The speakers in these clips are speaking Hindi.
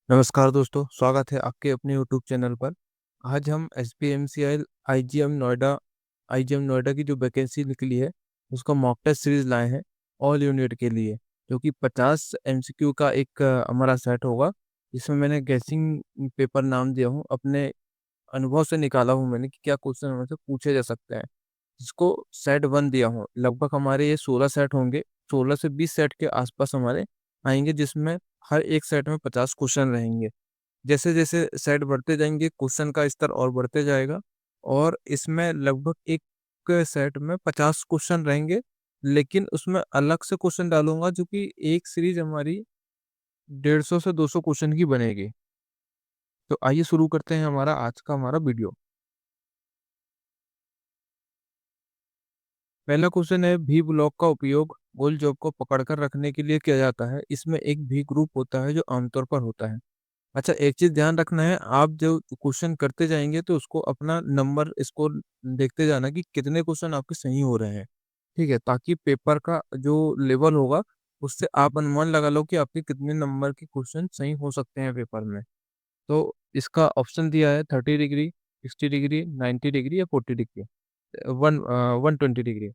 नमस्कार दोस्तों, स्वागत है आपके अपने यूट्यूब चैनल पर। आज हम एस पी एम सी आई आईजीएम नोएडा की जो वैकेंसी निकली है उसका मॉक टेस्ट सीरीज लाए हैं ऑल यूनिट के लिए, जो कि 50 एमसीक्यू का एक हमारा सेट होगा। इसमें मैंने गैसिंग पेपर नाम दिया हूँ, अपने अनुभव से निकाला हूँ मैंने कि क्या क्वेश्चन हमसे पूछे जा सकते हैं। इसको सेट वन दिया हूँ। लगभग हमारे ये 16 सेट होंगे, 16 से 20 सेट के आसपास हमारे आएंगे, जिसमें हर एक सेट में 50 क्वेश्चन रहेंगे। जैसे जैसे सेट बढ़ते जाएंगे क्वेश्चन का स्तर और बढ़ते जाएगा, और इसमें लगभग एक सेट में 50 क्वेश्चन रहेंगे, लेकिन उसमें अलग से क्वेश्चन डालूंगा, जो कि एक सीरीज हमारी 150 से 200 क्वेश्चन की बनेगी। तो आइए शुरू करते हैं हमारा आज का हमारा वीडियो। पहला क्वेश्चन है, भी ब्लॉक का उपयोग गोल जॉब को पकड़कर रखने के लिए किया जाता है। इसमें एक भी ग्रुप होता है जो आमतौर पर होता है। अच्छा, एक चीज ध्यान रखना है, आप जो क्वेश्चन करते जाएंगे तो उसको अपना नंबर स्कोर देखते जाना कि कितने क्वेश्चन आपके सही हो रहे हैं। ठीक है, ताकि पेपर का जो लेवल होगा उससे आप अनुमान लगा लो कि आपके कितने नंबर के क्वेश्चन सही हो सकते हैं पेपर में। तो इसका ऑप्शन दिया है 30 डिग्री, 60 डिग्री, 90 डिग्री या 40 डिग्री, 120 डिग्री।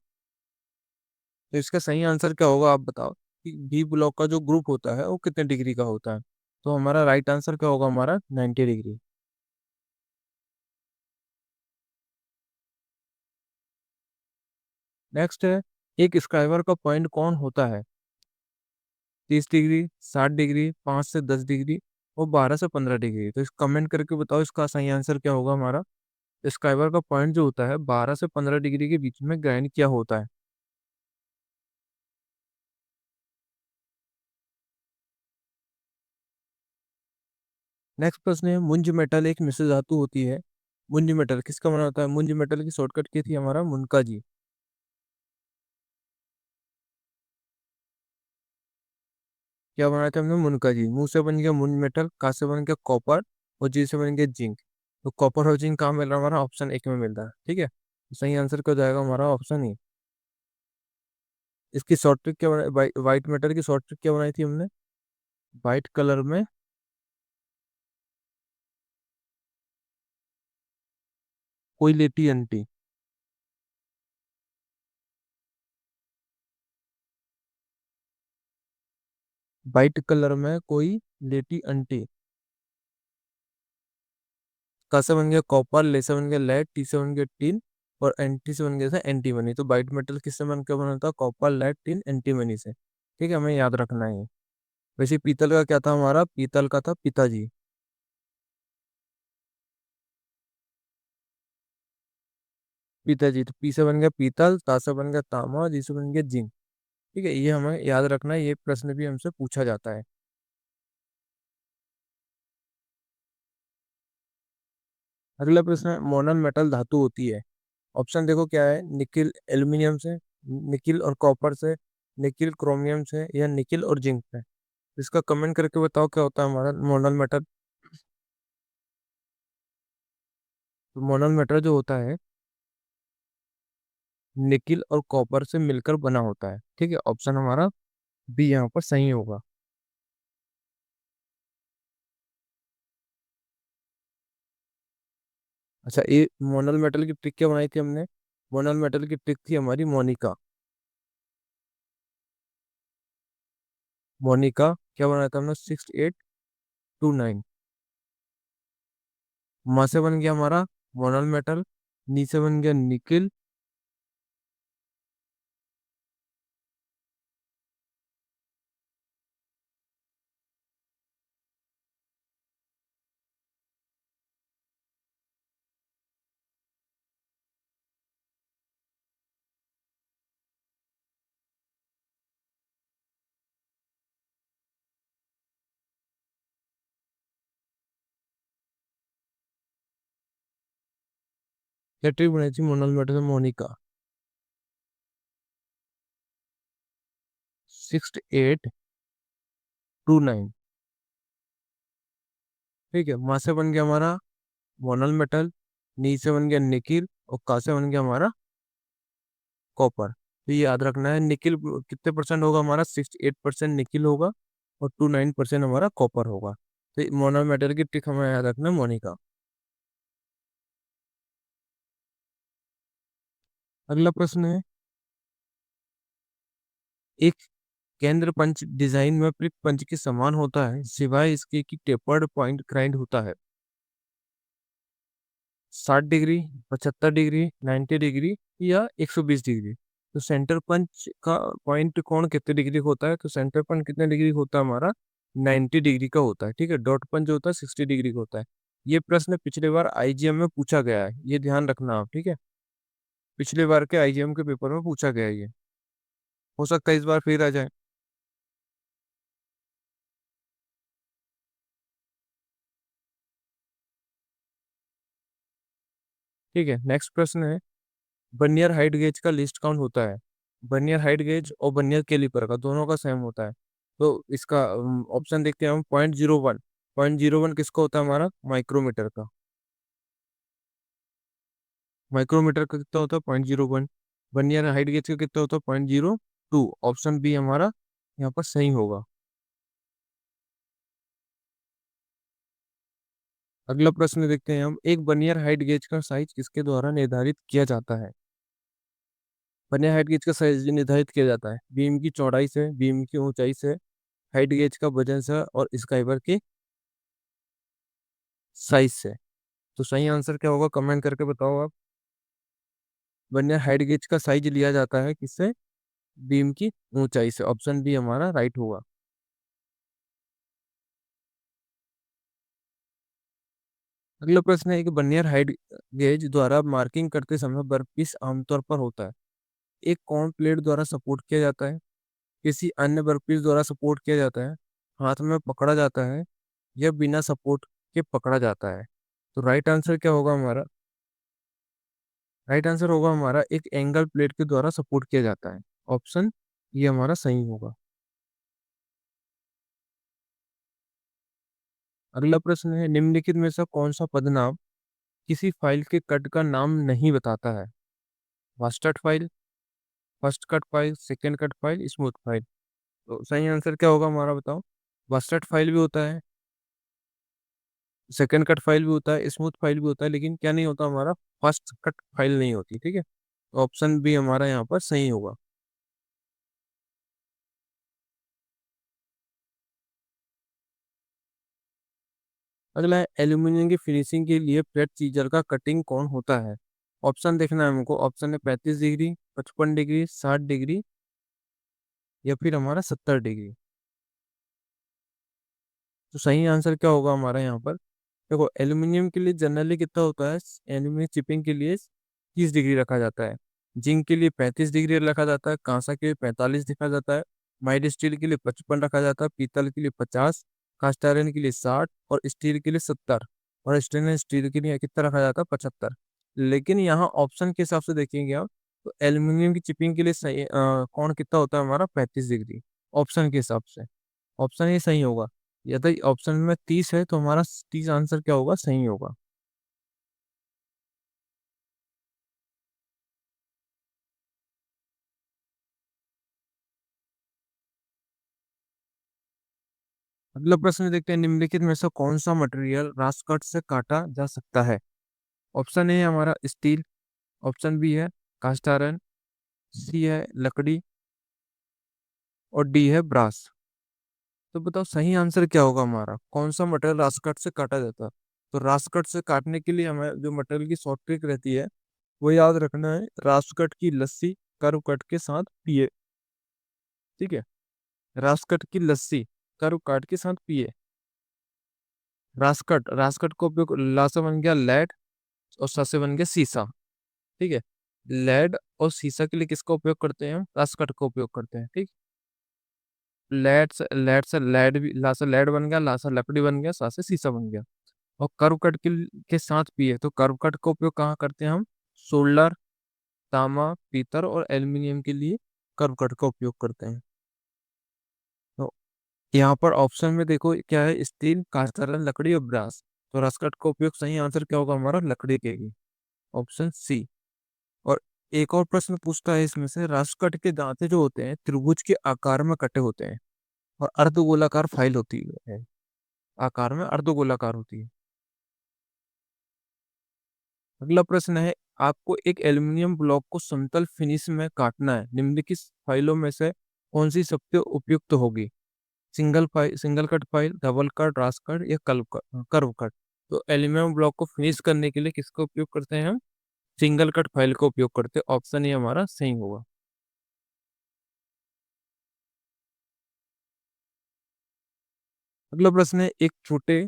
तो इसका सही आंसर क्या होगा, आप बताओ कि बी ब्लॉक का जो ग्रुप होता है वो कितने डिग्री का होता है। तो हमारा राइट आंसर क्या होगा, हमारा 90 डिग्री। नेक्स्ट है, एक स्क्राइबर का पॉइंट कौन होता है। 30 डिग्री, 60 डिग्री, 5 से 10 डिग्री और 12 से 15 डिग्री। तो इस कमेंट करके बताओ इसका सही आंसर क्या होगा हमारा। स्क्राइबर का पॉइंट जो होता है 12 से 15 डिग्री के बीच में ग्राइंड किया होता है। नेक्स्ट प्रश्न है, मुंज मेटल एक मिश्र धातु होती है। मुंज मेटल किसका बना होता है। मुंज मेटल की शॉर्टकट की थी हमारा मुनका जी। क्या बनाया था हमने, मुनका जी। मुंह से बन गया मुंज मेटल, का से बन गया कॉपर और जी से बन गया जिंक। तो कॉपर और जिंक कहाँ मिल रहा है, हमारा ऑप्शन एक में मिल रहा है। ठीक है, तो सही आंसर क्या हो जाएगा हमारा, ऑप्शन ए। इसकी शॉर्ट ट्रिक क्या बनाई, व्हाइट मेटल की शॉर्ट ट्रिक क्या बनाई थी हमने। व्हाइट कलर में कोई लेटी अंटी। व्हाइट कलर में कोई लेटी अंटी। का से बन गया कॉपर, ले से बन गया लेड, टी से बन गया टीन और एंटी से बन गया था एंटीमनी। तो व्हाइट मेटल किससे बन के बना था, कॉपर, लेड, टीन, एंटीमनी से। ठीक है, हमें याद रखना है ये। वैसे पीतल का क्या था हमारा, पीतल का था पिताजी। पिताजी, तो पी से बन गया पीतल, ता से बन गया तांबा, जी से बन गया जिंक। ठीक है, ये हमें याद रखना है, ये प्रश्न भी हमसे पूछा जाता है। अगला प्रश्न है, मोनल मेटल धातु होती है। ऑप्शन देखो क्या है, निकिल एल्यूमिनियम से, निकिल और कॉपर से, निकिल क्रोमियम से या निकिल और जिंक से। इसका कमेंट करके बताओ क्या होता है हमारा मोनल मेटल। तो मोनल मेटल जो होता है निकिल और कॉपर से मिलकर बना होता है। ठीक है, ऑप्शन हमारा बी यहाँ पर सही होगा। अच्छा, ये मोनल मेटल की ट्रिक क्या बनाई थी हमने। मोनल मेटल की ट्रिक थी हमारी मोनिका। मोनिका क्या बनाया था हमने, 6829। माँ से बन गया हमारा मोनल मेटल, नी से बन गया निकिल। क्या ट्रिक बनाई थी मोनल मेटल से मोनिका। 6829। ठीक है, माँ से बन गया हमारा मोनल मेटल, नी से बन गया निकिल और का से बन गया हमारा कॉपर। तो ये याद रखना है, निकिल कितने परसेंट होगा हमारा, 68% निकिल होगा और 29% हमारा कॉपर होगा। तो मोनोमीटर की ट्रिक हमें याद रखना है, मोनिका। अगला प्रश्न है, एक केंद्र पंच डिजाइन में प्रत्येक पंच के समान होता है सिवाय इसके कि टेपर्ड पॉइंट ग्राइंड होता है। 60 डिग्री, 75 डिग्री, 90 डिग्री या 120 डिग्री। तो सेंटर पंच का पॉइंट कोण कितने डिग्री का होता है? तो सेंटर पॉइंट कितने डिग्री का होता है हमारा? 90 डिग्री का होता है। ठीक है, डॉट पंच जो होता है 60 डिग्री का होता है। ये प्रश्न पिछले बार आईजीएम में पूछा गया है, ये ध्यान रखना आप। ठीक है, पिछले बार के आईजीएम के पेपर में पूछा गया है ये। हो सकता है इस बार फिर आ जाए। ठीक है, नेक्स्ट प्रश्न है, बर्नियर हाइट गेज का लिस्ट काउंट होता है। बर्नियर हाइट गेज और बर्नियर कैलिपर का दोनों का सेम होता है। तो इसका ऑप्शन देखते हैं हम। 0.01, 0.01 किसका होता है? हमारा माइक्रोमीटर का। माइक्रोमीटर का कितना होता है? 0.01। बर्नियर हाइट गेज का कितना होता है? 0.02। ऑप्शन बी हमारा यहाँ पर सही होगा। अगला प्रश्न देखते हैं हम, एक बर्नियर हाइट गेज का साइज किसके द्वारा निर्धारित किया जाता है? बर्नियर हाइट गेज का साइज निर्धारित किया जाता है बीम की चौड़ाई से, बीम की ऊंचाई से, हाइट गेज का वजन से और स्काइबर के साइज से। तो सही आंसर क्या होगा? कमेंट करके बताओ आप। वर्नियर हाइट गेज का साइज लिया जाता है किससे? बीम की ऊंचाई से। ऑप्शन बी हमारा राइट होगा। अगला प्रश्न है कि वर्नियर हाइट गेज द्वारा मार्किंग करते समय वर्कपीस आमतौर पर होता है। एक कौन प्लेट द्वारा सपोर्ट किया जाता है, किसी अन्य वर्कपीस द्वारा सपोर्ट किया जाता है, हाथ में पकड़ा जाता है या बिना सपोर्ट के पकड़ा जाता है। तो राइट आंसर क्या होगा हमारा? राइट आंसर होगा हमारा एक एंगल प्लेट के द्वारा सपोर्ट किया जाता है। ऑप्शन ये हमारा सही होगा। अगला प्रश्न है, निम्नलिखित में से कौन सा पदनाम किसी फाइल के कट का नाम नहीं बताता है? Mastered file, first cut file, second cut file, smooth file. तो सही आंसर क्या होगा हमारा? बताओ। मास्टर्ड फाइल भी होता है, सेकंड कट फाइल भी होता है, स्मूथ फाइल भी होता है, लेकिन क्या नहीं होता हमारा? फर्स्ट कट फाइल नहीं होती। ठीक है, तो ऑप्शन बी हमारा यहाँ पर सही होगा। अगला है, एल्यूमिनियम की फिनिशिंग के लिए फ्लैट चीजर का कटिंग कौन होता है? ऑप्शन देखना है हमको। ऑप्शन है 35 डिग्री, 55 डिग्री, 60 डिग्री या फिर हमारा 70 डिग्री। तो सही आंसर क्या होगा हमारा यहाँ पर? देखो, एल्यूमिनियम के लिए जनरली कितना होता है? एल्यूमिनियम चिपिंग के लिए 30 डिग्री रखा जाता है, जिंक के लिए 35 डिग्री रखा जाता है, कांसा के लिए 45 रखा जाता है, माइल्ड स्टील के लिए 55 रखा जाता है, पीतल के लिए 50, कास्ट आयरन के लिए 60 और स्टील के लिए 70। और स्टेनलेस स्टील के लिए कितना रखा जाता है? 75। लेकिन यहाँ ऑप्शन के हिसाब से देखेंगे आप, तो एल्यूमिनियम की चिपिंग के लिए सही कौन कितना होता है हमारा? 35 डिग्री। ऑप्शन के हिसाब से ऑप्शन ये सही होगा। या तो ऑप्शन में 30 है तो हमारा 30 आंसर क्या होगा? सही होगा। अगला प्रश्न देखते हैं, निम्नलिखित में से कौन सा मटेरियल रास्कट से काटा जा सकता है? ऑप्शन ए है हमारा स्टील, ऑप्शन बी है कास्ट आयरन, सी है लकड़ी और डी है ब्रास। तो बताओ सही आंसर क्या होगा हमारा? कौन सा मटेरियल रास्कट से काटा जाता है? तो रास्कट से काटने के लिए हमें जो मटेरियल की शॉर्ट ट्रिक रहती है वो याद रखना है। रास्कट की लस्सी कर्व कट के साथ पिए। ठीक है, रास्कट की लस्सी कर्व काट के साथ पिए। रास्कट, रास्कट का उपयोग ला से बन गया लेड और सा से बन गया सीसा। ठीक है, लेड और सीसा के लिए किसका उपयोग करते हैं हम? रास्कट का उपयोग करते हैं। ठीक, लेड भी, ला से लेड बन गया, ला से लकड़ी बन गया, सा से सीसा बन गया। और कर्व कट के साथ पिए, तो कर्व कट का उपयोग कहाँ करते हैं हम? सोल्डर, तांबा, पीतल और एल्यूमिनियम के लिए कर्व कट का उपयोग करते हैं। तो यहाँ पर ऑप्शन में देखो क्या है? स्टील, कास्ट आयरन, लकड़ी और ब्रास। तो रसकट का उपयोग, सही आंसर क्या होगा हमारा? लकड़ी के लिए। Option C. और एक और प्रश्न पूछता है इसमें से, रसकट के दांते जो होते हैं त्रिभुज के आकार में कटे होते हैं और अर्धगोलाकार फाइल होती है। आकार में अर्धगोलाकार होती है। अगला प्रश्न है, आपको एक एल्युमिनियम ब्लॉक को समतल फिनिश में काटना है, निम्नलिखित फाइलों में से कौन सी सबसे उपयुक्त होगी? Single file, single cut file, double cut, रास कट या कर्व कट? तो एल्यूमिनियम ब्लॉक को फिनिश करने के लिए किसका उपयोग करते हैं हम? सिंगल कट फाइल का उपयोग करते हैं। ऑप्शन ये हमारा सही होगा। अगला प्रश्न है, एक छोटे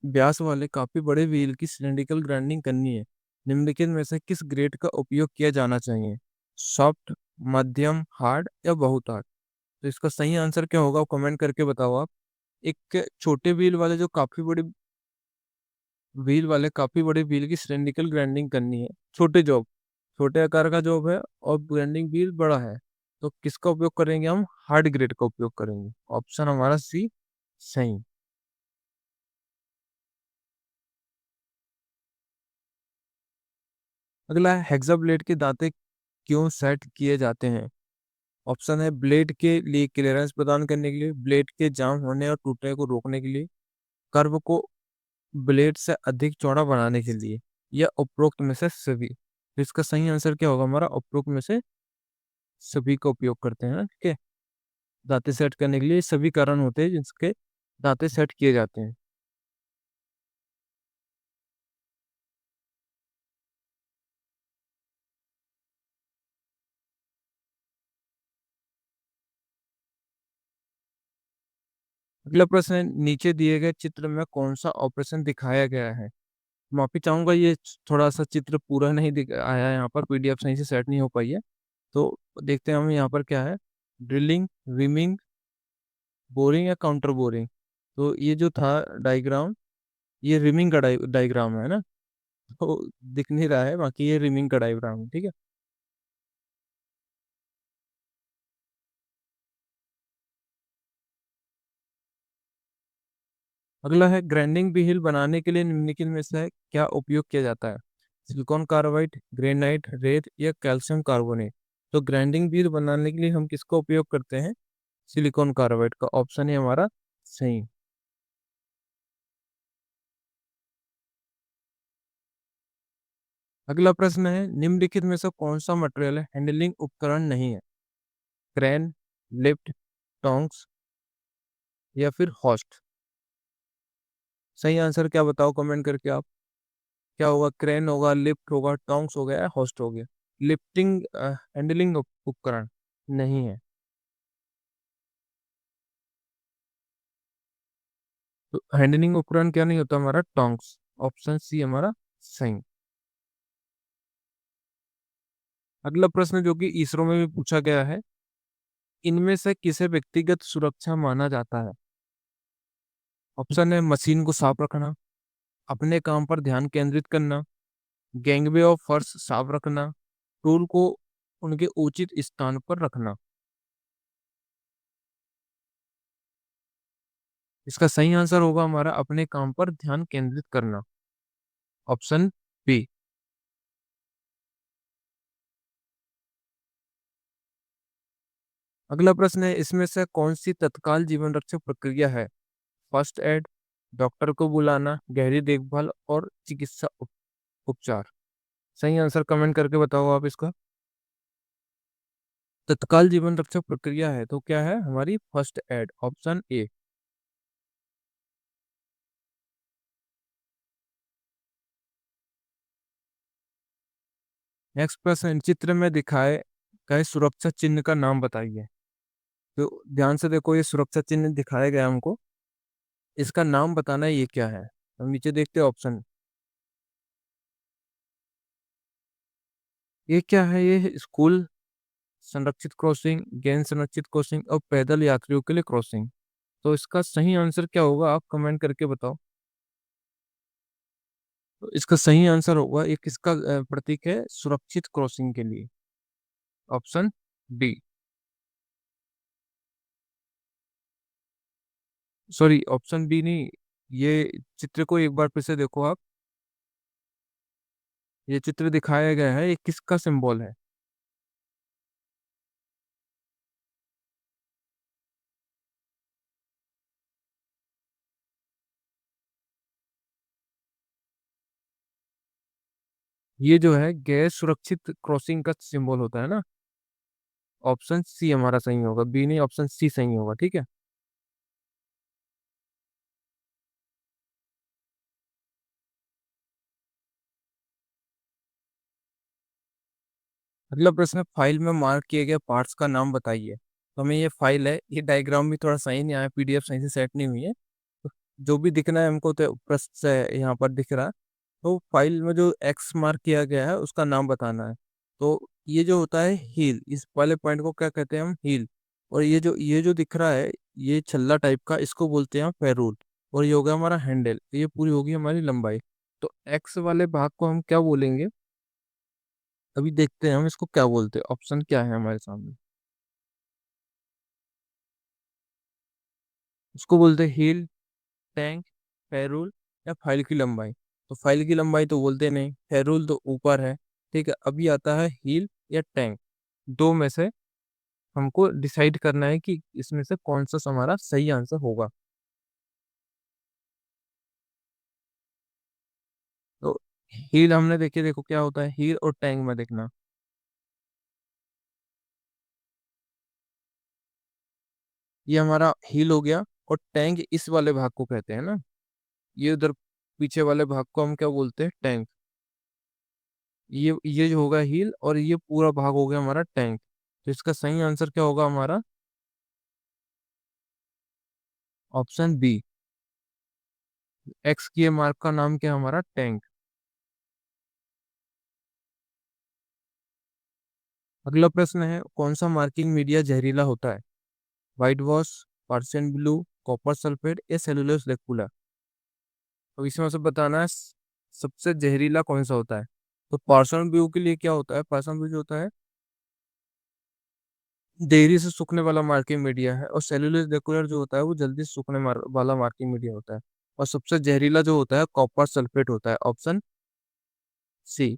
व्यास वाले काफी बड़े व्हील की सिलेंड्रिकल ग्राइंडिंग करनी है, निम्नलिखित में से किस ग्रेड का उपयोग किया जाना चाहिए? सॉफ्ट, मध्यम, हार्ड या बहुत हार्ड? तो इसका सही आंसर क्या होगा, कमेंट करके बताओ आप। एक छोटे व्हील वाले जो काफी बड़ी व्हील वाले काफी बड़े व्हील की सिलेंड्रिकल ग्राइंडिंग करनी है, छोटे आकार का जॉब है और ग्राइंडिंग व्हील बड़ा है, तो किसका उपयोग करेंगे हम? हार्ड ग्रेड का उपयोग करेंगे। ऑप्शन हमारा सी सही। अगला है, हेक्सा ब्लेड के दांते क्यों सेट किए जाते हैं? ऑप्शन है ब्लेड के लिए क्लियरेंस प्रदान करने के लिए, ब्लेड के जाम होने और टूटने को रोकने के लिए, कर्व को ब्लेड से अधिक चौड़ा बनाने के लिए, या उपरोक्त में से सभी? तो इसका सही आंसर क्या होगा हमारा? उपरोक्त में से सभी का उपयोग करते हैं, ठीक है। दांते सेट करने के लिए सभी कारण होते हैं जिसके दांते सेट किए जाते हैं। अगला प्रश्न है, नीचे दिए गए चित्र में कौन सा ऑपरेशन दिखाया गया है? माफी चाहूंगा, ये थोड़ा सा चित्र पूरा नहीं दिख आया है, यहाँ पर पीडीएफ सही से सेट नहीं हो पाई है। तो देखते हैं हम यहाँ पर क्या है। ड्रिलिंग, रिमिंग, बोरिंग या काउंटर बोरिंग? तो ये जो था डायग्राम, ये रिमिंग का डायग्राम है ना, तो दिख नहीं रहा है, बाकी ये रिमिंग का डायग्राम है, ठीक है। अगला है, ग्राइंडिंग व्हील बनाने के लिए निम्नलिखित में से क्या उपयोग किया जाता है? सिलिकॉन कार्बाइड, ग्रेनाइट, रेत या कैल्शियम कार्बोनेट? तो ग्राइंडिंग व्हील बनाने के लिए हम किसका उपयोग करते हैं? सिलिकॉन कार्बाइड का। ऑप्शन है हमारा सही। अगला प्रश्न है, निम्नलिखित में से कौन सा मटेरियल हैंडलिंग उपकरण नहीं है? क्रेन, लिफ्ट, टोंक्स या फिर हॉस्ट? सही आंसर क्या बताओ कमेंट करके आप। क्या होगा? क्रेन होगा, लिफ्ट होगा, टोंक्स हो गया या हॉस्ट हो गया? लिफ्टिंग हैंडलिंग उपकरण नहीं है। तो हैंडलिंग उपकरण क्या नहीं होता हमारा? टोंक्स। ऑप्शन सी हमारा सही। अगला प्रश्न जो कि इसरो में भी पूछा गया है, इनमें से किसे व्यक्तिगत सुरक्षा माना जाता है? ऑप्शन है मशीन को साफ रखना, अपने काम पर ध्यान केंद्रित करना, गैंगवे ऑफ फर्श साफ रखना, टूल को उनके उचित स्थान पर रखना? इसका सही आंसर होगा हमारा अपने काम पर ध्यान केंद्रित करना। Option B. अगला प्रश्न है, इसमें से कौन सी तत्काल जीवन रक्षक प्रक्रिया है? फर्स्ट एड, डॉक्टर को बुलाना, गहरी देखभाल और चिकित्सा उपचार? सही आंसर कमेंट करके बताओ आप इसका। तत्काल जीवन रक्षक प्रक्रिया है तो क्या है हमारी? First aid. Option A. Next प्रश्न, चित्र में दिखाए गए सुरक्षा चिन्ह का नाम बताइए। तो ध्यान से देखो, ये सुरक्षा चिन्ह दिखाया गया हमको, इसका नाम बताना है, ये क्या है? हम नीचे देखते हैं ऑप्शन। ये क्या है? ये स्कूल संरक्षित क्रॉसिंग, गैन संरक्षित क्रॉसिंग और पैदल यात्रियों के लिए क्रॉसिंग? तो इसका सही आंसर क्या होगा, आप कमेंट करके बताओ। तो इसका सही आंसर होगा, एक इसका प्रतीक है सुरक्षित क्रॉसिंग के लिए। Option D. Sorry, option B नहीं। ये चित्र को एक बार फिर से देखो आप। ये चित्र दिखाया गया है, ये किसका सिंबल है? ये जो है गैर सुरक्षित क्रॉसिंग का सिंबल होता है ना। ऑप्शन सी हमारा सही होगा, बी नहीं, ऑप्शन सी सही होगा, ठीक है। अगला प्रश्न है, फाइल में मार्क किए गए पार्ट्स का नाम बताइए। तो हमें ये फाइल है, ये डायग्राम भी थोड़ा सही नहीं आया, पीडीएफ सही से सेट नहीं हुई है। तो जो भी दिखना है हमको तो प्रश्न से यहाँ पर दिख रहा है। तो फाइल में जो एक्स मार्क किया गया है उसका नाम बताना है। तो ये जो होता है हील, इस वाले पॉइंट को क्या कहते हैं हम, हील। और ये जो दिख रहा है, ये छल्ला टाइप का, इसको बोलते हैं फेरूल। और ये होगा हमारा हैंडल, ये पूरी होगी हमारी लंबाई। तो एक्स वाले भाग को हम क्या बोलेंगे, अभी देखते हैं हम इसको क्या बोलते हैं। ऑप्शन क्या है हमारे सामने, उसको बोलते हैं हील, टैंक, फेरूल, या फाइल की लंबाई। तो फाइल की लंबाई तो बोलते नहीं, फेरूल तो ऊपर है। ठीक है, अभी आता है हील या टैंक। दो में से हमको डिसाइड करना है कि इसमें से कौन सा हमारा सही आंसर होगा। तो हील हमने देखिए, देखो क्या होता है हील और टैंक में देखना। ये हमारा हील हो गया, और टैंक इस वाले भाग को कहते हैं ना, ये उधर पीछे वाले भाग को हम क्या बोलते हैं, टैंक। ये जो होगा हील, और ये पूरा भाग हो गया हमारा टैंक। तो इसका सही आंसर क्या होगा हमारा, ऑप्शन बी। एक्स की मार्क का नाम क्या है हमारा, टैंक। अगला प्रश्न है, कौन सा मार्किंग मीडिया जहरीला होता है। White wash, Persian blue, copper sulphate, या सेलुलोज रेक्टुला। तो इसमें से बताना है सबसे जहरीला कौन सा होता है। तो पर्सियन ब्लू के लिए क्या होता है, पर्सियन ब्लू जो होता है देरी से सूखने वाला मार्किंग मीडिया है। और सेलुलोज रेक्टुलर जो होता है वो जल्दी सूखने वाला मार्किंग मीडिया होता है। और सबसे जहरीला जो होता है कॉपर सल्फेट होता है, ऑप्शन सी।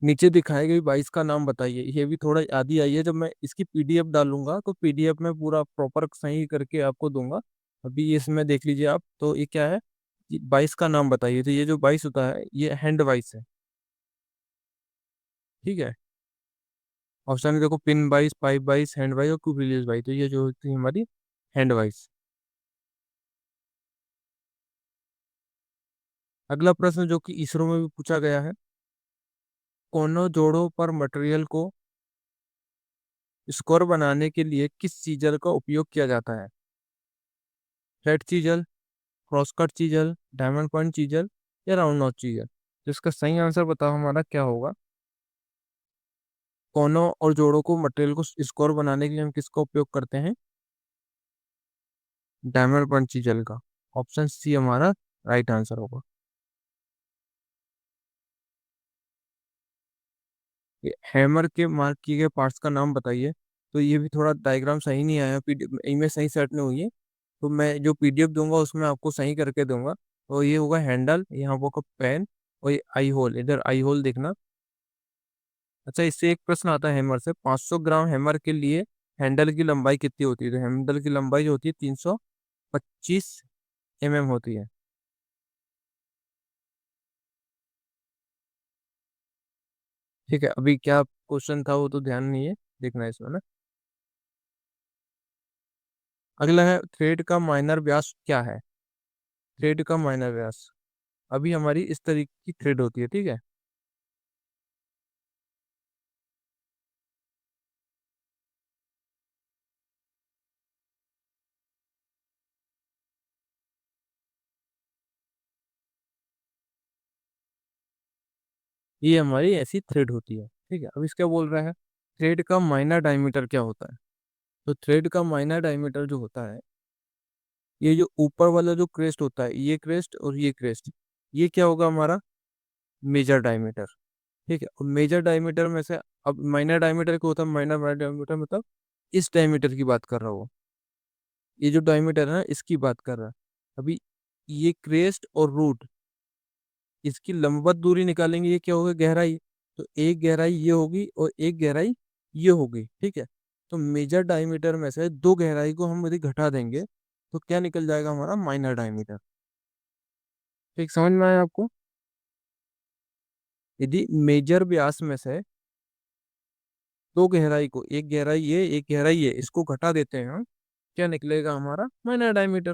नीचे दिखाई गई 22 का नाम बताइए। ये भी थोड़ा याद ही आई है, जब मैं इसकी पीडीएफ डालूंगा तो पीडीएफ में पूरा प्रॉपर सही करके आपको दूंगा। अभी ये इसमें देख लीजिए आप, तो ये क्या है, 22 का नाम बताइए। तो ये जो 22 होता है ये हैंड वाइस है, ठीक है। ऑप्शन में देखो, pin vice, pipe vice, hand vice और क्यूब रिलीज वाइस। तो ये जो होती है हमारी हैंड वाइस। अगला प्रश्न जो कि इसरो में भी पूछा गया है, कोनों जोड़ों पर मटेरियल को स्कोर बनाने के लिए किस चीजल का उपयोग किया जाता है। Flat chisel, cross cut chisel, diamond point chisel, या राउंड नॉच चीजल। तो इसका सही आंसर बताओ हमारा क्या होगा। कोनों और जोड़ों को मटेरियल को स्कोर बनाने के लिए हम किसका उपयोग करते हैं, डायमंड पॉइंट चीजल का। ऑप्शन सी हमारा राइट आंसर होगा। ये हैमर के मार्क किए गए पार्ट्स का नाम बताइए। तो ये भी थोड़ा डायग्राम सही नहीं आया, पीडीएफ इमेज सही सेट नहीं हुई है। तो मैं जो पीडीएफ दूंगा उसमें आपको सही करके दूंगा। तो ये होगा हैंडल, यहाँ होगा पेन, और ये आई होल, इधर आई होल देखना। अच्छा, इससे एक प्रश्न आता है हैमर से, 500 ग्राम हैमर के लिए हैंडल की लंबाई कितनी होती है। तो हैंडल की लंबाई जो होती है 325 होती है। ठीक है, अभी क्या क्वेश्चन था वो तो ध्यान नहीं है, देखना है इसमें ना। अगला है, थ्रेड का माइनर व्यास क्या है। थ्रेड का माइनर व्यास, अभी हमारी इस तरीके की थ्रेड होती है, ठीक है। ये हमारी ऐसी थ्रेड होती है, ठीक है। अब इसका बोल रहा है, थ्रेड का माइनर डायमीटर क्या होता है। तो थ्रेड का माइनर डायमीटर जो होता है, ये जो ऊपर वाला जो क्रेस्ट होता है, ये क्रेस्ट और ये क्रेस्ट, ये क्या होगा हमारा मेजर डायमीटर, ठीक है। और मेजर डायमीटर में से, अब माइनर डायमीटर क्या होता है, माइनर डायमीटर मतलब इस डायमीटर की बात कर रहा हूँ, ये जो डायमीटर है ना इसकी बात कर रहा है। अभी ये क्रेस्ट और रूट, इसकी लंबवत दूरी निकालेंगे, ये क्या होगा, गहराई। तो एक गहराई ये होगी और एक गहराई ये होगी, ठीक है। तो मेजर डायमीटर में से दो गहराई को हम यदि घटा देंगे तो क्या निकल जाएगा हमारा माइनर डायमीटर। ठीक, समझ में आया आपको? यदि मेजर व्यास में से दो गहराई को, एक गहराई ये एक गहराई ये, इसको घटा देते हैं हम, क्या निकलेगा हमारा माइनर डायमीटर।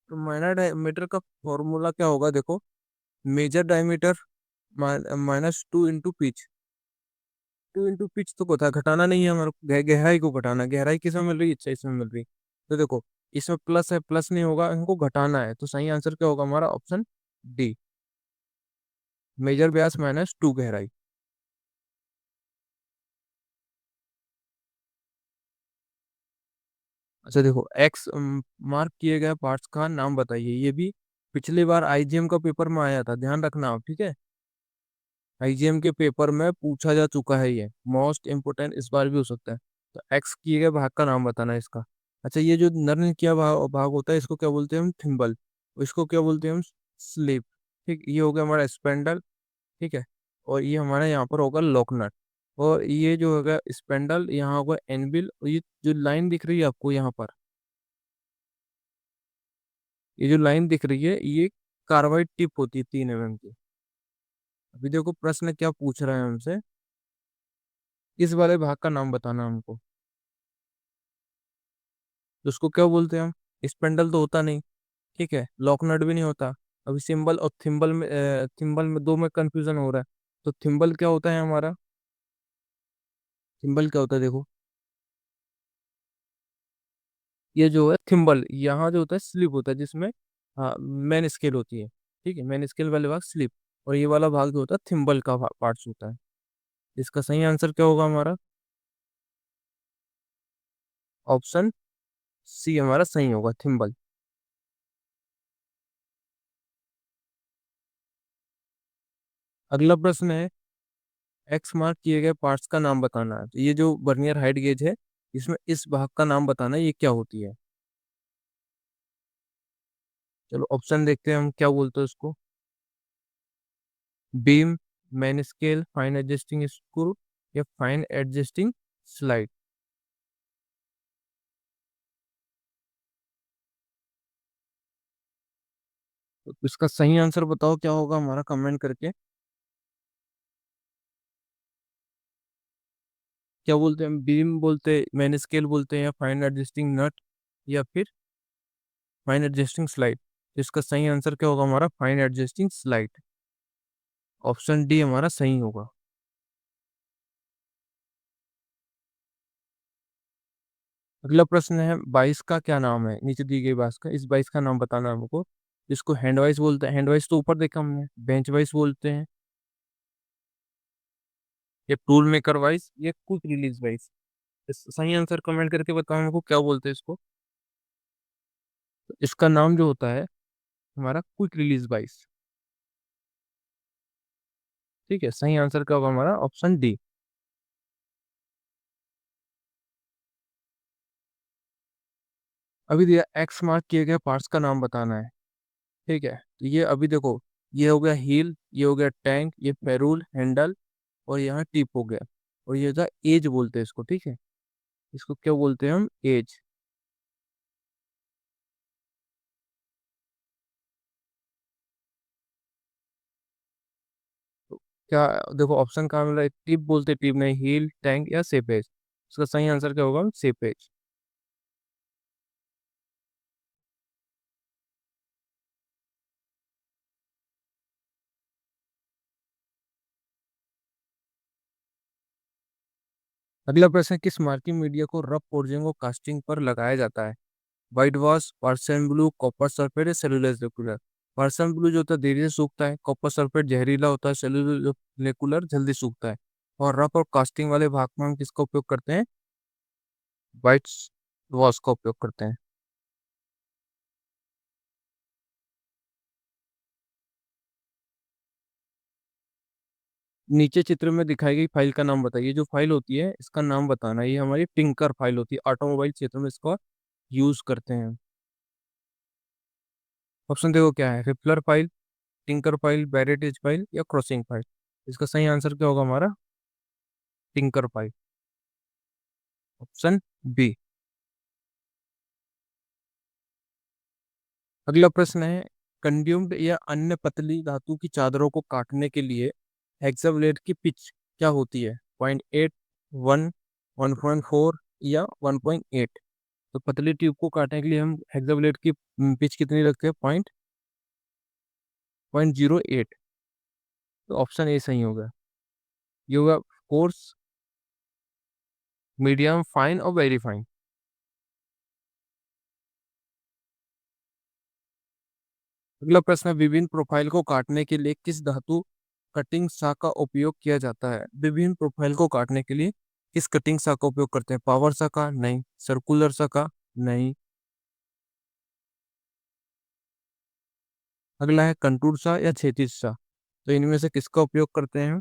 तो माइनर डायमीटर का फॉर्मूला क्या होगा देखो, major diameter minus two into pitch. Two into pitch तो होता है, घटाना नहीं है हमारे को, गहराई को घटाना। गहराई किसमें मिल रही है? अच्छा, इसमें मिल रही। तो देखो, इसमें प्लस है, प्लस नहीं होगा, इनको घटाना है, तो सही आंसर क्या होगा हमारा? ऑप्शन डी, मेजर व्यास माइनस टू गहराई। अच्छा देखो, एक्स मार्क किए गए पार्ट्स का नाम बताइए। ये भी पिछली बार आईजीएम का पेपर में आया था, ध्यान रखना आप, ठीक है। आईजीएम के पेपर में पूछा जा चुका है, ये मोस्ट इम्पोर्टेंट इस बार भी हो सकता है। तो एक्स किए गए भाग का नाम बताना है इसका। अच्छा, ये जो नर किया भाग होता है, इसको क्या बोलते हैं हम? थिम्बल। इसको क्या बोलते हैं हम? स्लीप। ठीक, ये हो गया हमारा स्पेंडल, ठीक है। और ये हमारा यहाँ पर होगा लॉकनट। और ये जो होगा स्पेंडल, यहाँ होगा एनबिल। और ये जो लाइन दिख रही है आपको यहाँ पर, ये जो लाइन दिख रही है, ये कार्बाइड टिप होती है 3 mm की। अभी देखो प्रश्न क्या पूछ रहा है हमसे, इस वाले भाग का नाम बताना हमको। तो उसको क्या बोलते हैं हम? स्पेंडल तो होता नहीं, ठीक है, लॉकनट भी नहीं होता। अभी सिंबल और थिम्बल में दो में कंफ्यूजन हो रहा है। तो थिम्बल क्या होता है हमारा? थिम्बल क्या होता है देखो, ये जो है थिम्बल, यहाँ जो होता है स्लिप होता है, जिसमें हाँ मेन स्केल होती है, ठीक है, मेन स्केल वाले भाग स्लिप। और ये वाला भाग जो होता है थिम्बल का पार्ट्स होता है। इसका सही आंसर क्या होगा हमारा? ऑप्शन सी हमारा सही होगा, थिम्बल। अगला प्रश्न है, एक्स मार्क किए गए पार्ट्स का नाम बताना है। तो ये जो वर्नियर हाइट गेज है, इसमें इस भाग का नाम बताना है, ये क्या होती है। चलो ऑप्शन देखते हैं हम क्या बोलते हैं उसको। Beam, main scale, fine adjusting screw, या फाइन एडजस्टिंग स्लाइड। तो इसका सही आंसर बताओ क्या होगा हमारा, कमेंट करके। क्या बोलते हैं? बीम बोलते, मैन स्केल बोलते हैं, या फाइन एडजस्टिंग नट, या फिर फाइन एडजस्टिंग स्लाइड। इसका सही आंसर क्या होगा हमारा? Fine adjusting slide. Option D हमारा सही होगा। अगला प्रश्न है, बाइस का क्या नाम है? नीचे दी गई बाइस का, इस बाइस का नाम बताना है हमको। इसको हैंड वाइस बोलते हैं, हैंड वाइस तो ऊपर देखा हमने, बेंच वाइस बोलते हैं, ये टूल मेकर वाइस, ये क्विक रिलीज वाइस। सही आंसर कमेंट करके बताओ हमको क्या बोलते हैं इसको। तो इसका नाम जो होता है हमारा क्विक रिलीज वाइस, ठीक है। सही आंसर क्या होगा हमारा? Option D. अभी दिया एक्स मार्क किए गए पार्ट्स का नाम बताना है, ठीक है। तो ये अभी देखो, ये हो गया हील, ये हो गया टैंक, ये फेरूल हैंडल, और यहाँ टिप हो गया। और ये था एज बोलते हैं इसको, ठीक है। इसको क्या बोलते हैं हम? एज। तो क्या, देखो ऑप्शन कहाँ मिला है? टिप बोलते, टिप नहीं, हील, टैंक, या सेपेज। इसका सही आंसर क्या होगा? सेपेज। अगला प्रश्न है, किस मार्किंग मीडिया को रफ फोर्जिंग और कास्टिंग पर लगाया जाता है? White wash, Persian blue, copper sulphate, या सेलुलोज नेकुलर। पर्सियन ब्लू जो होता है देरी से सूखता है, कॉपर सल्फेट जहरीला होता है, सेलुलोज नेकुलर जल्दी सूखता है। और रफ और कास्टिंग वाले भाग में हम किसका उपयोग करते हैं? व्हाइट वॉश का उपयोग करते हैं। नीचे चित्र में दिखाई गई फाइल का नाम बताइए। जो फाइल होती है इसका नाम बताना है। ये हमारी टिंकर फाइल होती है, ऑटोमोबाइल क्षेत्र में इसका यूज करते हैं। ऑप्शन देखो क्या है, riffler file, tinker file, barrette file, या क्रॉसिंग फाइल। इसका सही आंसर क्या होगा हमारा? Tinker pipe. Option B. अगला प्रश्न है, कंड्यूम्ड या अन्य पतली धातु की चादरों को काटने के लिए हेक्साब्लेड की पिच क्या होती है? 0.8, 1, 1.4 या 1.8? तो पतली ट्यूब को काटने के लिए हम हेक्साब्लेड की पिच कितनी रखते हैं? 0.08। तो ऑप्शन ए सही होगा। ये होगा कोर्स, मीडियम, फाइन और वेरी फाइन। अगला प्रश्न है, विभिन्न प्रोफाइल को काटने के लिए किस धातु कटिंग सां का उपयोग किया जाता है? विभिन्न प्रोफाइल को काटने के लिए किस कटिंग सां का उपयोग करते हैं? पावर सां का? नहीं। सर्कुलर सां का? नहीं। अगला है कंटूर सां या क्षैतिज सां। तो इनमें से किसका उपयोग करते हैं?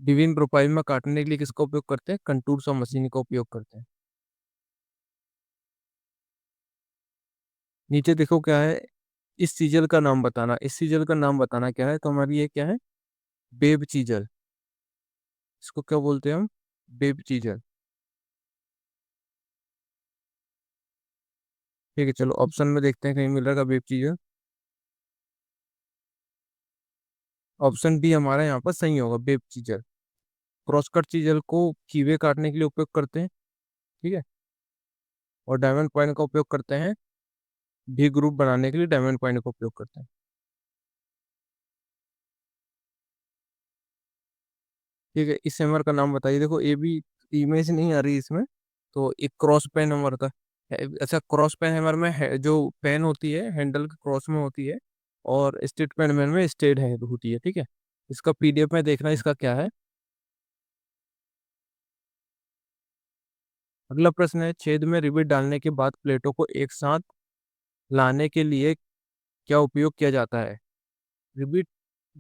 विभिन्न प्रोफाइल में काटने के लिए किसका उपयोग करते हैं? कंटूर सां मशीन का उपयोग करते हैं। नीचे देखो क्या है, इस चीजल का नाम बताना। इस चीजल का नाम बताना क्या है? तो हमारी ये क्या है? बेब चीजल। इसको क्या बोलते हैं हम? बेब चीजल। ठीक है, चलो ऑप्शन में देखते हैं कहीं मिल रहा है बेब चीजल। ऑप्शन बी हमारा यहाँ पर सही होगा, बेब चीजल। क्रॉसकट चीजल को कीवे काटने के लिए उपयोग करते हैं। ठीक है। और डायमंड पॉइंट का उपयोग करते हैं भी ग्रुप बनाने के लिए, डायमंड पॉइंट का उपयोग करते हैं। ठीक है, इस हैमर का नाम बताइए। देखो ये भी इमेज नहीं आ रही इसमें। तो एक क्रॉस पेन हैमर का अच्छा, क्रॉस पेन हैमर में है, जो पेन होती है हैंडल के क्रॉस में होती है, और स्टेट पेन हैमर में स्टेट है होती है। ठीक है। इसका पीडीएफ में देखना इसका क्या है। अगला प्रश्न है, छेद में रिवेट डालने के बाद प्लेटों को एक साथ लाने के लिए क्या उपयोग किया जाता है? रिबीट,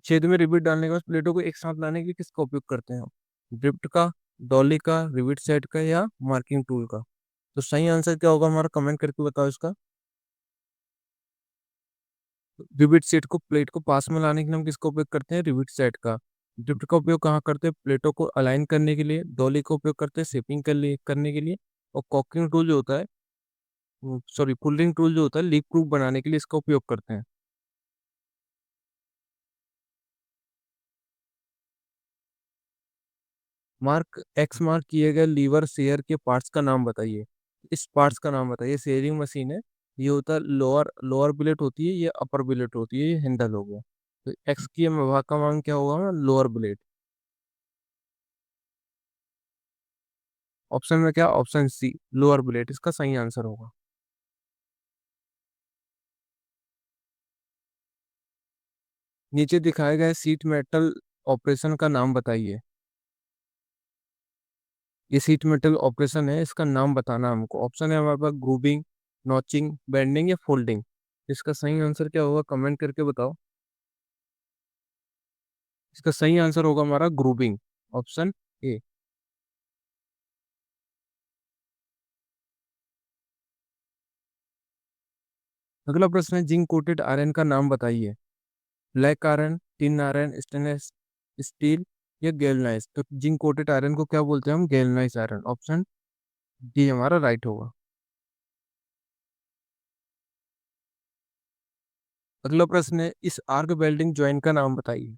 छेद में रिबीट डालने के बाद प्लेटों को एक साथ लाने के लिए किसका उपयोग करते हैं? ड्रिफ्ट का, डॉली का, रिबीट सेट का या मार्किंग टूल का? तो सही आंसर क्या होगा हमारा? कमेंट करके बताओ इसका। रिबीट सेट को, प्लेट को पास में लाने के लिए हम किसका उपयोग करते हैं? रिबीट सेट का। ड्रिफ्ट का उपयोग कहाँ करते हैं? प्लेटों को अलाइन करने के लिए। डॉली का उपयोग करते हैं शेपिंग करने के लिए। और कॉकिंग टूल जो होता है, सॉरी, पुलिंग टूल जो होता है, लीक प्रूफ बनाने के लिए इसका उपयोग करते हैं। मार्क किए गए लीवर शेयर के पार्ट्स का नाम बताइए। इस पार्ट्स का नाम बताइए। शेयरिंग मशीन है, ये होता है लोअर लोअर बिलेट होती है, ये अपर बिलेट होती है, ये हैंडल हो गया। तो एक्स की विभाग का मान क्या होगा? Lower bill rate. ऑप्शन में क्या? ऑप्शन सी, लोअर बिलेट इसका सही आंसर होगा। नीचे दिखाए गए सीट मेटल ऑपरेशन का नाम बताइए। ये सीट मेटल ऑपरेशन है, इसका नाम बताना हमको। ऑप्शन है हमारे पास ग्रूविंग, नॉचिंग, बेंडिंग या फोल्डिंग। इसका सही आंसर क्या होगा? कमेंट करके बताओ। इसका सही आंसर होगा हमारा ग्रूविंग। Option A. अगला प्रश्न है, जिंक कोटेड आयरन का नाम बताइए। Black iron, tin iron, stainless steel या गैल्वनाइज? तो जिंक कोटेड आयरन को क्या बोलते हैं हम? Galvanize iron. ऑप्शन डी हमारा राइट होगा। अगला प्रश्न है, इस आर्क वेल्डिंग जॉइंट का नाम बताइए।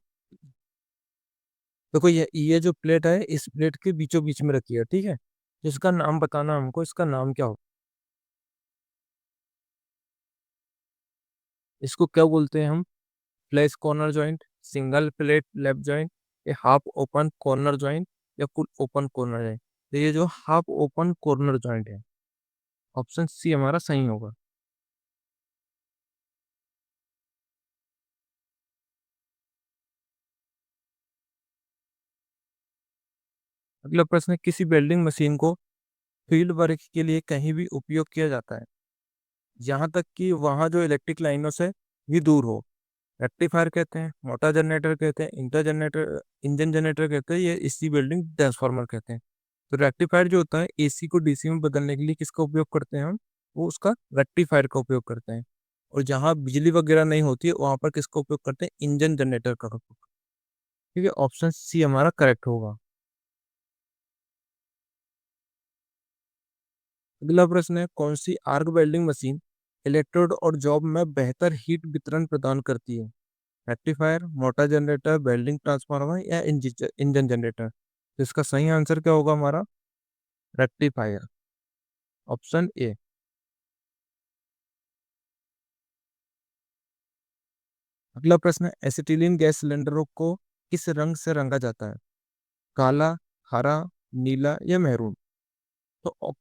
देखो ये जो प्लेट है, इस प्लेट के बीचों बीच में रखी है। ठीक है। इसका नाम बताना हमको, इसका नाम क्या हो? इसको क्या बोलते हैं हम? Flash corner joint, single plate left joint, या हाफ ओपन कॉर्नर जॉइंट, या फुल ओपन कॉर्नर जॉइंट? तो ये जो हाफ ओपन कॉर्नर जॉइंट है, ऑप्शन सी हमारा सही होगा। अगला प्रश्न है, किसी वेल्डिंग मशीन को फील्ड वर्क के लिए कहीं भी उपयोग किया जाता है, जहां तक कि वहां जो इलेक्ट्रिक लाइनों से भी दूर हो। रेक्टिफायर कहते हैं, मोटर जनरेटर कहते हैं, इंटर जनरेटर, इंजन जनरेटर कहते हैं, ये एसी बिल्डिंग ट्रांसफार्मर कहते हैं। तो रेक्टिफायर जो होता है, एसी को डीसी में बदलने के लिए किसका उपयोग करते हैं हम? वो उसका रेक्टिफायर का उपयोग करते हैं। और जहाँ बिजली वगैरह नहीं होती है, वहां पर किसका उपयोग करते हैं? इंजन जनरेटर का उपयोग। ठीक है, ऑप्शन सी हमारा करेक्ट होगा। अगला प्रश्न है, कौन सी आर्क वेल्डिंग मशीन इलेक्ट्रोड और जॉब में बेहतर हीट वितरण प्रदान करती है? Rectifier, motor generator, welding transformer या इंजन जनरेटर? तो इसका सही आंसर क्या होगा हमारा? Rectifier, option A. अगला प्रश्न है, एसिटिलीन गैस सिलेंडरों को किस रंग से रंगा जाता है? काला, हरा, नीला या मैरून? तो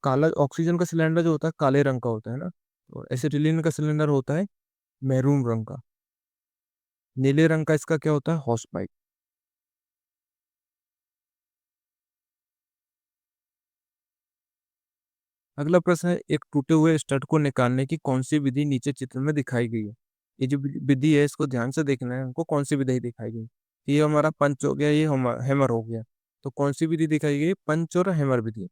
काला ऑक्सीजन का सिलेंडर जो होता है काले रंग का होता है ना, तो एसिटिलीन का सिलेंडर होता है मैरून रंग का। नीले रंग का इसका क्या होता है? House pipe. अगला प्रश्न है, एक टूटे हुए स्टड को निकालने की कौन सी विधि नीचे चित्र में दिखाई गई है? ये जो विधि है इसको ध्यान से देखना है हमको, कौन सी विधि दिखाई गई? ये हमारा पंच हो गया, ये हैमर हो गया। तो कौन सी विधि दिखाई गई? पंच और हैमर विधि।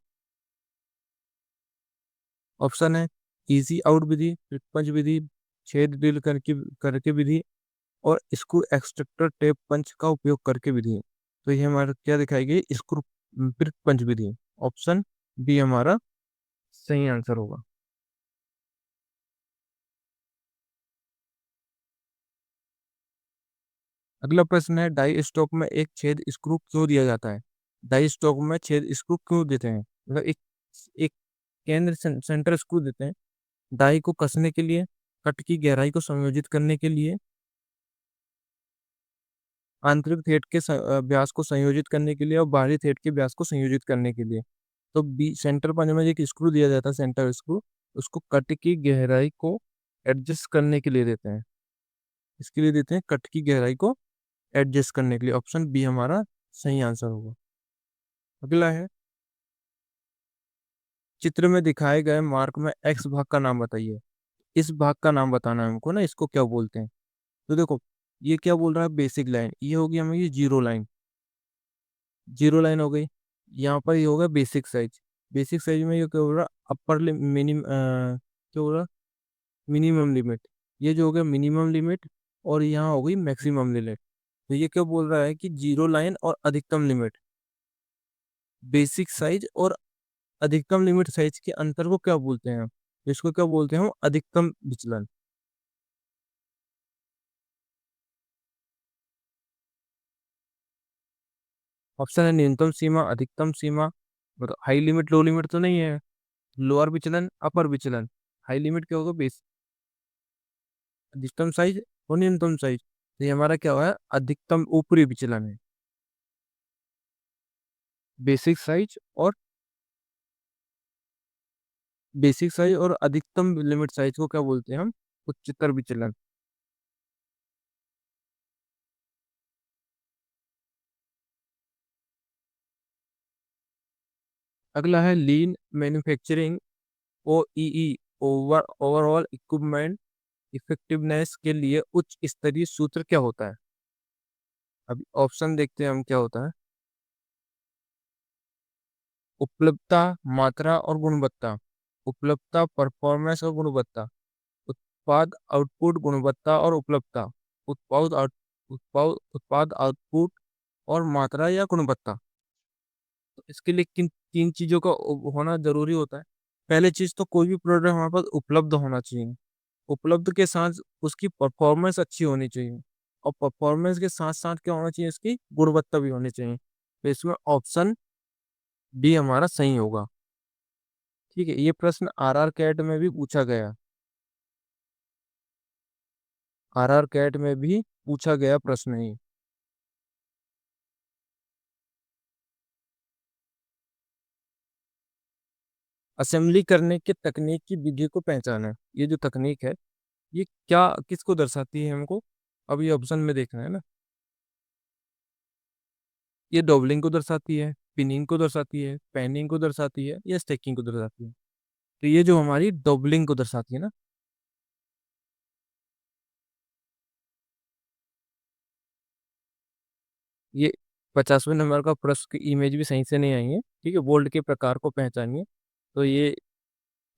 ऑप्शन है, इजी आउट विधि, पंच विधि, छेद ड्रिल करके करके विधि, और स्क्रू एक्सट्रैक्टर टेप पंच का उपयोग करके विधि। तो ये हमारा क्या दिखाई गई? स्क्रू पिट पंच विधि। ऑप्शन बी हमारा सही आंसर होगा। अगला प्रश्न है, डाई स्टॉक में एक छेद स्क्रू क्यों दिया जाता है? डाई स्टॉक में छेद स्क्रू क्यों देते हैं? मतलब एक एक केंद्र सेंटर स्क्रू देते हैं, डाई को कसने के लिए, कट की गहराई को समायोजित करने के लिए, आंतरिक थ्रेड के व्यास को संयोजित करने के लिए, और बाहरी थ्रेड के व्यास को संयोजित करने के लिए। तो बी सेंटर पंच में एक स्क्रू दिया जाता है, सेंटर स्क्रू, उसको कट की गहराई को एडजस्ट करने के लिए देते हैं। इसके लिए देते हैं कट की गहराई को एडजस्ट करने के लिए। ऑप्शन बी हमारा सही आंसर होगा। अगला है, चित्र में दिखाए गए मार्क में एक्स भाग का नाम बताइए। इस भाग का नाम बताना है हमको ना, इसको क्या बोलते हैं? तो देखो, ये क्या बोल रहा है? बेसिक लाइन, ये होगी हमारी जीरो लाइन। जीरो लाइन हो गई। यहाँ पर ये होगा बेसिक साइज। बेसिक साइज में ये क्या हो रहा? अपर मिनिमम क्या हो रहा? Minimum limit. ये जो हो गया मिनिमम लिमिट, और यहाँ हो गई मैक्सिमम लिमिट। तो ये क्या बोल रहा है कि जीरो लाइन और अधिकतम लिमिट, बेसिक साइज और अधिकतम लिमिट साइज के अंतर को क्या बोलते हैं? इसको क्या बोलते हैं हम? अधिकतम विचलन। ऑप्शन है, न्यूनतम सीमा, अधिकतम सीमा, मतलब हाई लिमिट लो लिमिट तो नहीं है। लोअर विचलन, अपर विचलन। हाई लिमिट क्या होगा? बेस अधिकतम साइज और न्यूनतम साइज। तो ये हमारा क्या हुआ है? अधिकतम ऊपरी विचलन है। बेसिक साइज और बेसिक साइज और अधिकतम लिमिट साइज को क्या बोलते हैं हम? उच्चतर विचलन। अगला है, लीन मैन्युफैक्चरिंग, ओ ई, ओवरऑल इक्विपमेंट इफेक्टिवनेस के लिए उच्च स्तरीय सूत्र क्या होता है? अभी ऑप्शन देखते हैं हम क्या होता है। उपलब्धता, मात्रा और गुणवत्ता। उपलब्धता, परफॉर्मेंस और गुणवत्ता। उत्पाद आउटपुट, गुणवत्ता और उपलब्धता। उत्पाद आउटपुट और मात्रा या गुणवत्ता। तो इसके लिए किन तीन चीजों का होना जरूरी होता है? पहले चीज तो कोई भी प्रोडक्ट हमारे पास उपलब्ध होना चाहिए। उपलब्ध के साथ उसकी परफॉर्मेंस अच्छी होनी चाहिए, और परफॉर्मेंस के साथ साथ क्या होना चाहिए? इसकी गुणवत्ता भी होनी चाहिए। तो इसमें ऑप्शन बी हमारा सही होगा। ठीक है, ये प्रश्न आरआर कैट में भी पूछा गया। आरआर कैट में भी पूछा गया प्रश्न है। असेंबली करने के तकनीक की विधि को पहचाना। ये जो तकनीक है, ये क्या किसको दर्शाती है हमको? अब ये ऑप्शन में देखना है ना। ये डबलिंग को दर्शाती है, पिनिंग को दर्शाती है, पैनिंग को दर्शाती है, या स्टैकिंग को दर्शाती है? तो ये जो हमारी डबलिंग को दर्शाती है ना। ये 50वें नंबर का प्रश्न की इमेज भी सही से नहीं आई है। ठीक है, बोल्ट के प्रकार को पहचानिए। तो ये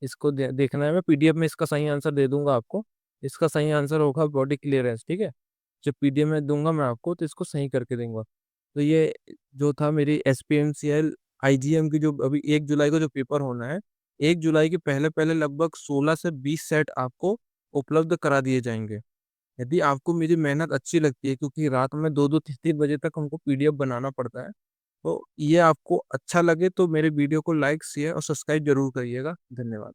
इसको देखना है। मैं पीडीएफ में इसका सही आंसर दे दूंगा आपको। इसका सही आंसर होगा बॉडी क्लियरेंस। ठीक है, जब पीडीएफ में दूंगा मैं आपको, तो इसको सही करके दूंगा। तो ये जो था मेरी S P M C L IGM की, जो अभी 1 जुलाई को जो पेपर होना है, 1 जुलाई के पहले पहले लगभग 16 से 20 सेट आपको उपलब्ध करा दिए जाएंगे। यदि आपको मेरी मेहनत अच्छी लगती है, क्योंकि रात में 2-2 3-3 बजे तक हमको पीडीएफ बनाना पड़ता है, तो ये आपको अच्छा लगे तो मेरे वीडियो को लाइक शेयर और सब्सक्राइब जरूर करिएगा। धन्यवाद।